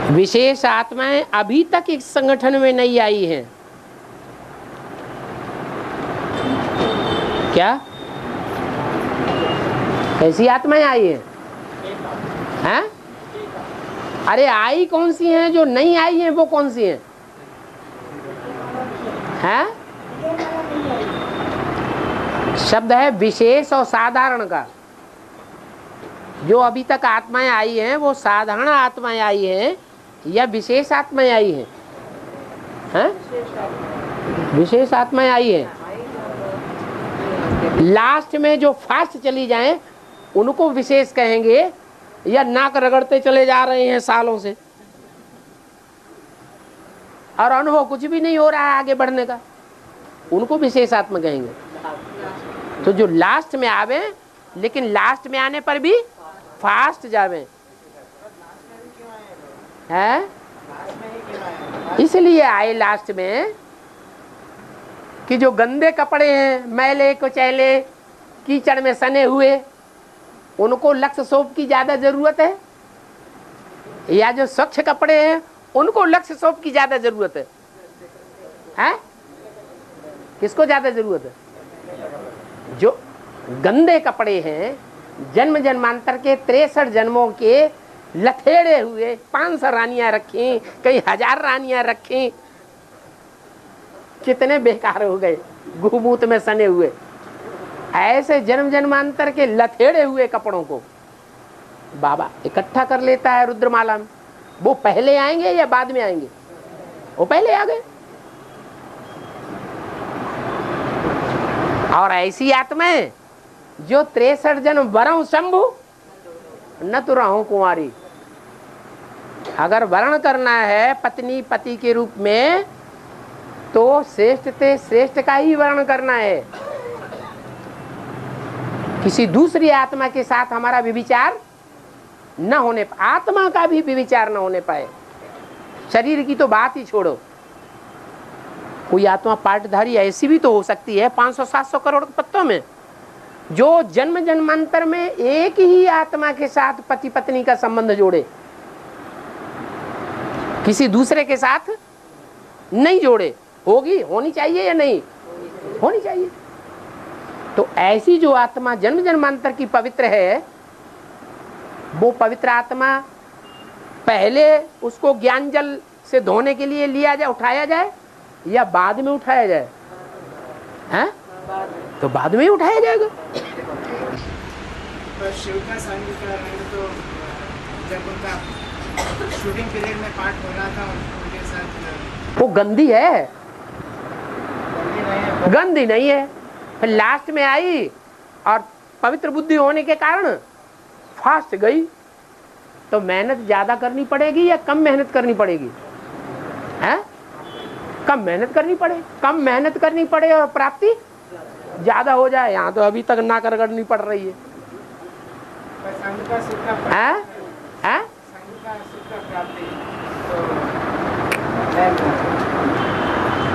विशेष आत्माएं अभी तक इस संगठन में नहीं आई हैं। क्या कैसी आत्माएं आई हैं? हैं? अरे आई कौन सी हैं? जो नहीं आई हैं वो कौन सी हैं? हैं? शब्द है विशेष और साधारण का। जो अभी तक आत्माएं आई हैं वो साधारण आत्माएं आई हैं या विशेष आत्माएं आई हैं? हैं? विशेष आत्माएं आई हैं। लास्ट में जो फास्ट चली जाएं उनको विशेष कहेंगे, या नाक रगड़ते चले जा रहे हैं सालों से और अनुभव कुछ भी नहीं हो रहा है आगे बढ़ने का, उनको विशेष आत्मा कहेंगे। तो जो लास्ट में आवे, लेकिन लास्ट में आने पर भी फास्ट जावे है, इसलिए आए लास्ट में कि जो गंदे कपड़े हैं, मैले कुचैले कीचड़ में सने हुए, उनको लक्स सोप की ज्यादा जरूरत है, या जो स्वच्छ कपड़े हैं उनको लक्स सोप की ज्यादा जरूरत है? हैं? किसको ज्यादा जरूरत है? जो गंदे कपड़े हैं, जन्म जन्मांतर के 63 जन्मों के लथेड़े हुए, 500 रानियां रखी, कई 1000 रानियां रखी, कितने बेकार हो गए, गुमूत में सने हुए। ऐसे जन्म जन्मांतर के लथेड़े हुए कपड़ों को बाबा इकट्ठा कर लेता है रुद्रमाला में। वो पहले आएंगे या बाद में आएंगे? वो पहले आ गए। और ऐसी आत्माएं जो 63 जन्म वरऊ शंभु न तो रहूं कुंवारी। अगर वर्ण करना है पत्नी पति के रूप में तो श्रेष्ठ ते श्रेष्ठ का ही वर्ण करना है। किसी दूसरी आत्मा के साथ हमारा विविचार न होने, आत्मा का भी विविचार न होने पाए। शरीर की तो बात ही छोड़ो, कोई आत्मा पाटधारी ऐसी भी तो हो सकती है 500-700 करोड़ पत्तों में, जो जन्म जन्मांतर में एक ही आत्मा के साथ पति पत्नी का संबंध जोड़े, किसी दूसरे के साथ नहीं जोड़े। होगी, होनी चाहिए या नहीं होनी चाहिए? तो ऐसी जो आत्मा जन्म जन्मांतर की पवित्र है, वो पवित्र आत्मा पहले उसको ज्ञान जल से धोने के लिए लिया जाए, उठाया जाए, या बाद में उठाया जाए? हैं? तो बाद में ही उठाया जाएगा। तो शिव का संग का तो जब उनका शूटिंग पीरियड में पार्ट हो रहा था उनके साथ, वो गंदी है, गंदी नहीं है। फिर लास्ट में आई और पवित्र बुद्धि होने के कारण फास्ट गई, तो मेहनत ज्यादा करनी पड़ेगी या कम मेहनत करनी पड़ेगी? हैं? कम मेहनत करनी पड़े, कम मेहनत करनी पड़े और प्राप्ति ज्यादा हो जाए। यहाँ तो अभी तक नाक रगड़नी पड़ रही है। हैं? हैं?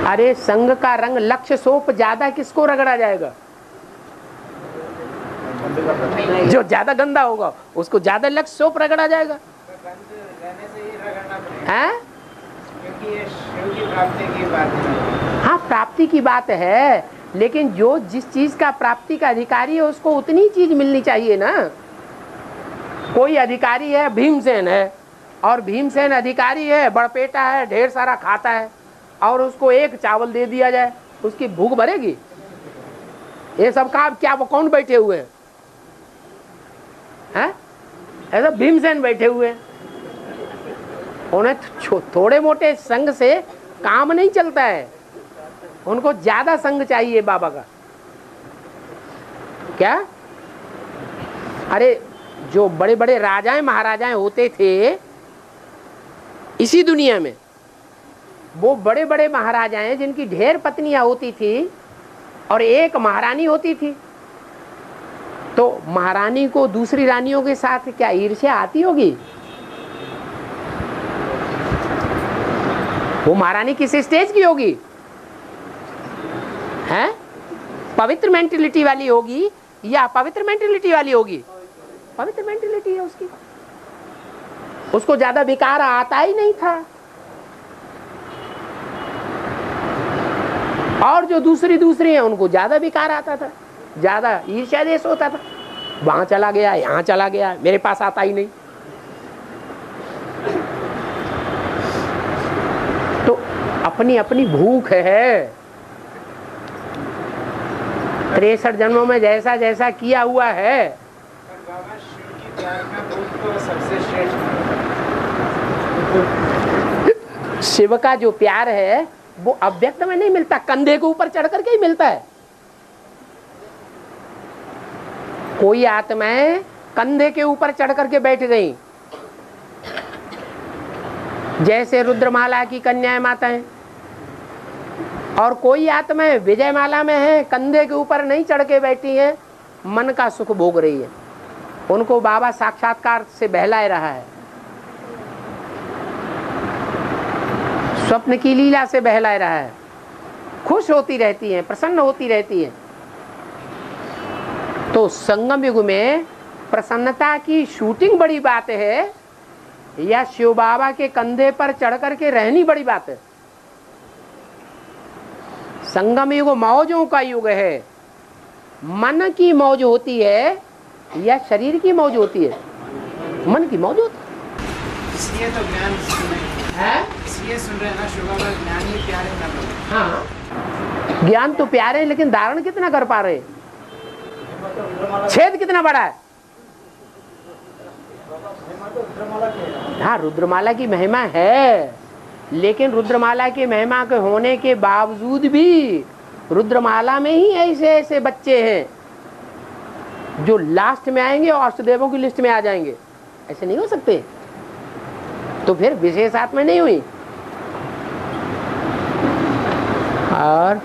अरे संग का रंग लक्ष्य सोप ज्यादा किसको रगड़ा जाएगा? जो ज्यादा गंदा होगा उसको ज्यादा लक्ष्य सोप रगड़ा जाएगा। हैं? हाँ, प्राप्ति की बात है, लेकिन जो जिस चीज का प्राप्ति का अधिकारी है उसको उतनी चीज मिलनी चाहिए ना। कोई अधिकारी है, भीमसेन है, और भीमसेन अधिकारी है, बड़पेटा है, ढेर सारा खाता है, और उसको एक चावल दे दिया जाए, उसकी भूख भरेगी? ये सब काम क्या वो कौन बैठे हुए हैं? हैं? ऐसा भीमसेन बैठे हुए हैं। उन्हें थोड़े मोटे संग से काम नहीं चलता है, उनको ज्यादा संग चाहिए बाबा का। क्या? अरे जो बड़े बड़े राजाएं महाराजाएं होते थे इसी दुनिया में, वो बड़े बड़े महाराजाएं जिनकी ढेर पत्नियां होती थी और एक महारानी होती थी, तो महारानी को दूसरी रानियों के साथ क्या ईर्ष्या आती होगी? वो महारानी किस स्टेज की होगी? हैं? पवित्र मेंटेलिटी वाली होगी या अपवित्र मेंटेलिटी वाली होगी? पवित्र मेंटेलिटी है उसकी। उसको ज्यादा विकार आता ही नहीं था। और जो दूसरी हैं उनको ज्यादा विकार आता था, ज्यादा ईर्ष्या देश होता था, वहां चला गया, यहां चला गया, मेरे पास आता ही नहीं। तो अपनी अपनी भूख है। 63 जन्मों में जैसा जैसा किया हुआ है। पर बाबा शिव की प्यार का भूख तो सबसे श्रेष्ठ है। शिव का जो प्यार है वो अव्यक्त में नहीं मिलता, कंधे के ऊपर चढ़ करके ही मिलता है। कोई आत्माएं कंधे के ऊपर चढ़ करके बैठ गई, जैसे रुद्रमाला की कन्याएं माताएं, और कोई आत्माएं विजयमाला में है, कंधे के ऊपर नहीं चढ़ के बैठी है, मन का सुख भोग रही है। उनको बाबा साक्षात्कार से बहला रहा है, स्वप्न की लीला से बहला रहा है, खुश होती रहती हैं, प्रसन्न होती रहती हैं। तो संगम युग में प्रसन्नता की शूटिंग बड़ी बात है या शिव बाबा के कंधे पर चढ़ करके रहनी बड़ी बात है? संगम युग मौजों का युग है। मन की मौज होती है या शरीर की मौज होती है? मन की मौज होती है। इसलिए तो ज्ञान है, इसलिए सुन रहे हैं ना, शिव बाबा ज्ञान ही प्यारे ना लोग। हाँ, ज्ञान तो प्यारे हैं, लेकिन धारण कितना कर पा रहे? छेद कितना बड़ा है? हाँ, रुद्रमाला की महिमा है, लेकिन रुद्रमाला की महिमा के होने के बावजूद भी रुद्रमाला में ही ऐसे ऐसे बच्चे हैं जो लास्ट में आएंगे और अष्टदेवों की लिस्ट में आ जाएंगे। ऐसे नहीं हो सकते, तो फिर विशेष आत्मा नहीं हुई। और